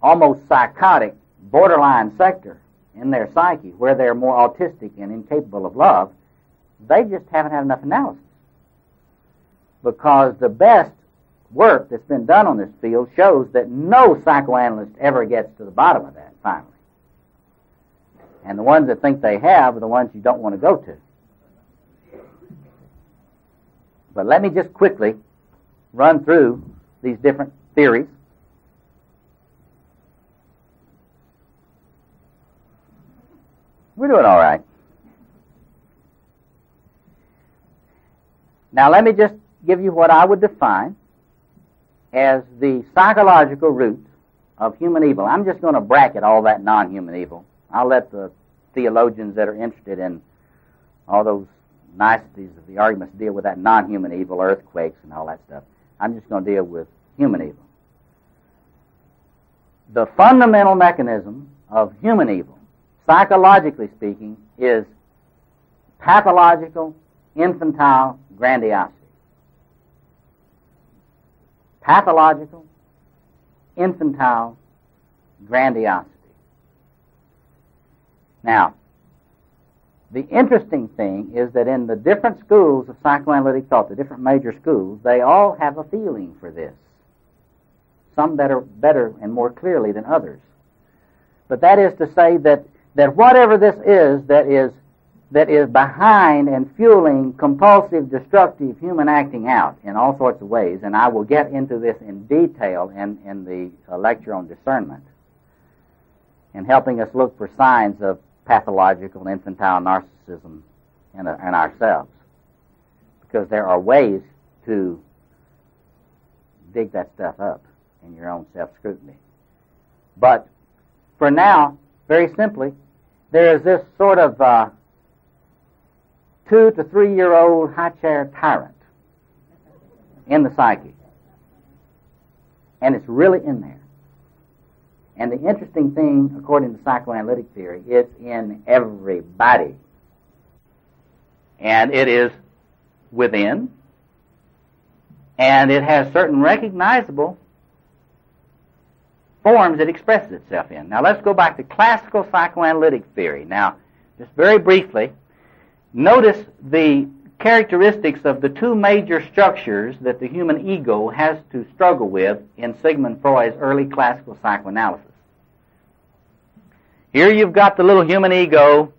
almost psychotic, borderline sector in their psyche where they're more autistic and incapable of love, they just haven't had enough analysis. Because the best work that's been done on this field shows that no psychoanalyst ever gets to the bottom of that, finally. And the ones that think they have are the ones you don't want to go to. But let me just quickly run through these different theories. We're doing all right. Now let me just give you what I would define as the psychological root of human evil. I'm just going to bracket all that non-human evil. I'll let the theologians that are interested in all those niceties of the arguments deal with that non-human evil, earthquakes and all that stuff. I'm just going to deal with human evil. The fundamental mechanism of human evil, psychologically speaking, is pathological, infantile grandiosity. Pathological, infantile grandiosity. Now, the interesting thing is that in the different schools of psychoanalytic thought, the different major schools, they all have a feeling for this. Some better and more clearly than others. But that is to say that whatever this is that is behind and fueling compulsive, destructive human acting out in all sorts of ways, and I will get into this in detail in the lecture on discernment, and helping us look for signs of pathological infantile narcissism in ourselves. Because there are ways to dig that stuff up in your own self-scrutiny. But for now, very simply, there is this sort of 2 to 3 year old high-chair tyrant in the psyche. And it's really in there. And the interesting thing, according to psychoanalytic theory, it's in everybody. And it is within. And it has certain recognizable forms it expresses itself in. Now let's go back to classical psychoanalytic theory. Now, just very briefly, notice the characteristics of the two major structures that the human ego has to struggle with in Sigmund Freud's early classical psychoanalysis. Here you've got the little human ego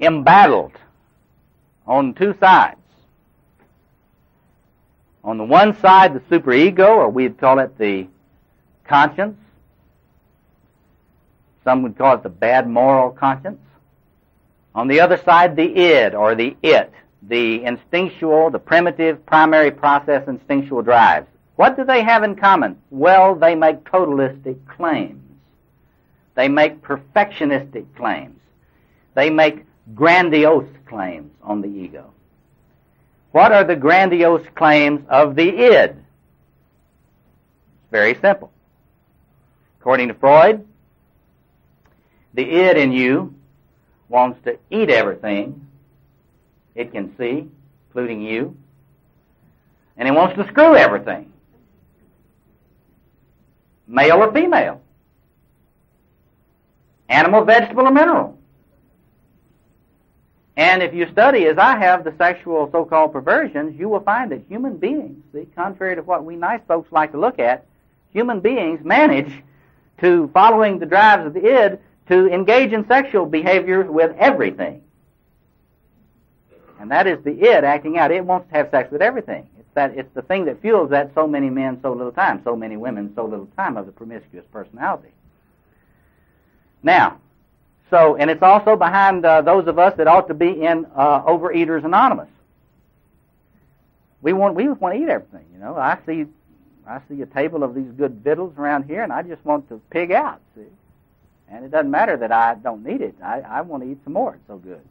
embattled on two sides. On the one side, the superego, or we'd call it the conscience. Some would call it the bad moral conscience. On the other side, the id, or the it, the instinctual, the primitive, primary process instinctual drives. What do they have in common? Well, they make totalistic claims. They make perfectionistic claims. They make grandiose claims on the ego. What are the grandiose claims of the id? It's very simple. According to Freud, the id in you wants to eat everything it can see, including you, and it wants to screw everything, male or female, animal, vegetable, or mineral. And if you study, as I have, the sexual so-called perversions, you will find that human beings, see, contrary to what we nice folks like to look at, human beings manage to, following the drives of the id, to engage in sexual behaviors with everything. And that is the id acting out. It wants to have sex with everything. It's the thing that fuels that so many men, so little time, so many women, so little time of the promiscuous personality. Now, and it's also behind those of us that ought to be in Overeaters Anonymous. We want to eat everything, you know. I see a table of these good victuals around here, and I just want to pig out, see. And it doesn't matter that I don't need it. I want to eat some more. It's so good.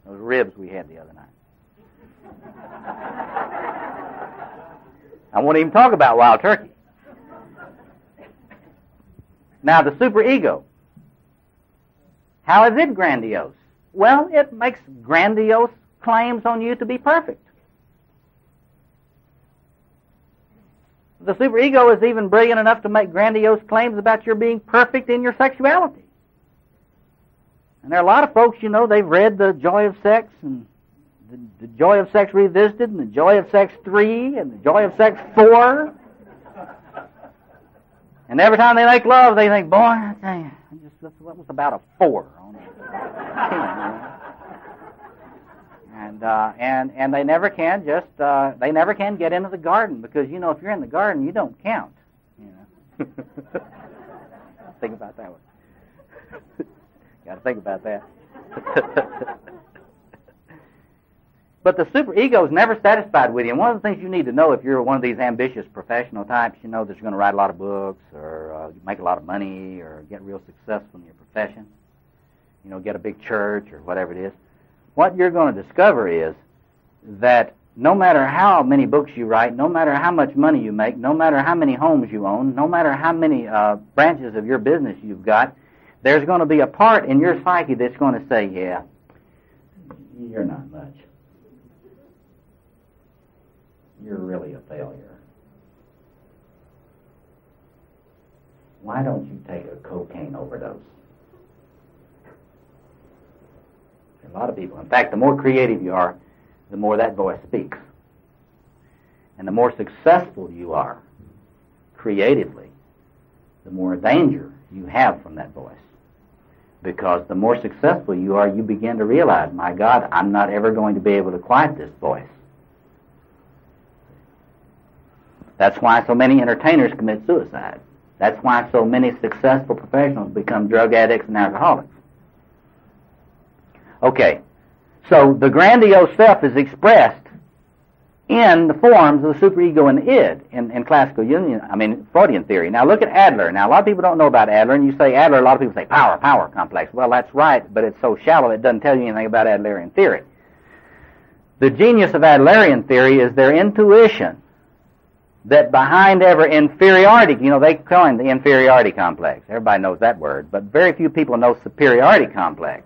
Those ribs we had the other night. I won't even talk about wild turkey. Now, the superego. How is it grandiose? Well, it makes grandiose claims on you to be perfect. The superego is even brilliant enough to make grandiose claims about your being perfect in your sexuality. And there are a lot of folks, you know, they've read The Joy of Sex and the Joy of Sex Revisited and The Joy of Sex 3 and The Joy of Sex 4. And every time they make love, they think, boy, I tell you, that was about a 4 on it. And they never can get into the garden because, you know, if you're in the garden, you don't count. You know? Think about that one. Got to think about that. But the superego is never satisfied with you. And one of the things you need to know if you're one of these ambitious professional types, you know that you're going to write a lot of books or make a lot of money or get real successful in your profession, you know, get a big church or whatever it is. What you're going to discover is that no matter how many books you write, no matter how much money you make, no matter how many homes you own, no matter how many branches of your business you've got, there's going to be a part in your psyche that's going to say, yeah, you're not much. You're really a failure. Why don't you take a cocaine overdose? A lot of people. In fact, the more creative you are, the more that voice speaks. And the more successful you are creatively, the more danger you have from that voice. Because the more successful you are, you begin to realize, my God, I'm not ever going to be able to quiet this voice. That's why so many entertainers commit suicide. That's why so many successful professionals become drug addicts and alcoholics. Okay, so the grandiose self is expressed in the forms of the superego and the id in classical Freudian theory. Now look at Adler. Now a lot of people don't know about Adler, and you say Adler, a lot of people say power complex. Well, that's right, but it's so shallow it doesn't tell you anything about Adlerian theory. The genius of Adlerian theory is their intuition that behind every inferiority, you know, they coined the inferiority complex. Everybody knows that word, but very few people know superiority complex.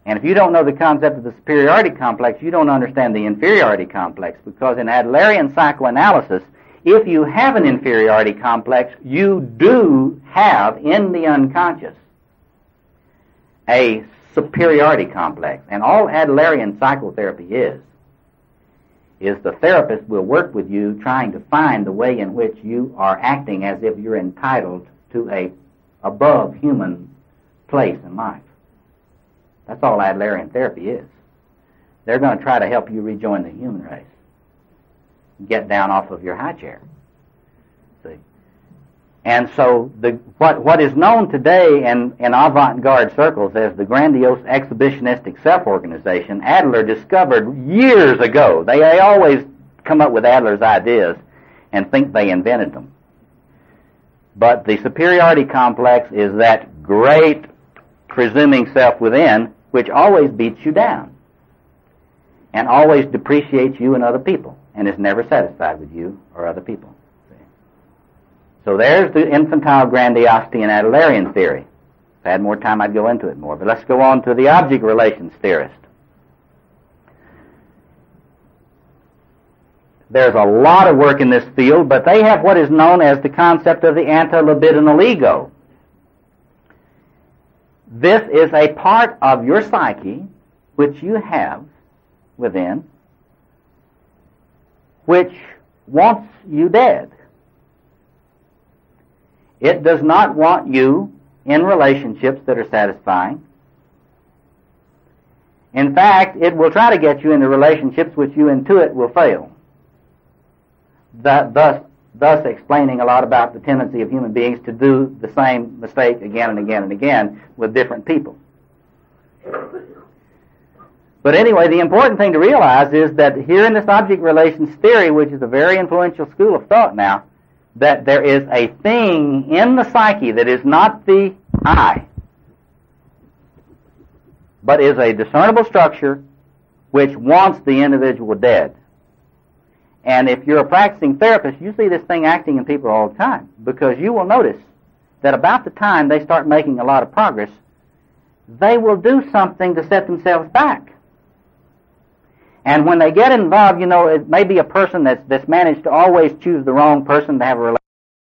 And if you don't know the concept of the superiority complex, you don't understand the inferiority complex, because in Adlerian psychoanalysis, if you have an inferiority complex, you do have in the unconscious a superiority complex. And all Adlerian psychotherapy is the therapist will work with you trying to find the way in which you are acting as if you're entitled to a above human place in life. That's all Adlerian therapy is. They're going to try to help you rejoin the human race. Get down off of your high chair. See? And so what is known today in avant-garde circles as the grandiose exhibitionistic self-organization, Adler discovered years ago. They always come up with Adler's ideas and think they invented them. But the superiority complex is that great presuming self within which always beats you down and always depreciates you and other people and is never satisfied with you or other people. So there's the infantile grandiosity in Adlerian theory. If I had more time, I'd go into it more. But let's go on to the object relations theorist. There's a lot of work in this field, but they have what is known as the concept of the antilibidinal ego. This is a part of your psyche which you have within, which wants you dead. It does not want you in relationships that are satisfying. In fact, it will try to get you into relationships which you intuit will fail. Thus explaining a lot about the tendency of human beings to do the same mistake again and again and again with different people. But anyway, the important thing to realize is that here in this object relations theory, which is a very influential school of thought now, that there is a thing in the psyche that is not the I, but is a discernible structure which wants the individual dead. And if you're a practicing therapist, you see this thing acting in people all the time, because you will notice that about the time they start making a lot of progress, they will do something to set themselves back. And when they get involved, you know, it may be a person that's managed to always choose the wrong person to have a relationship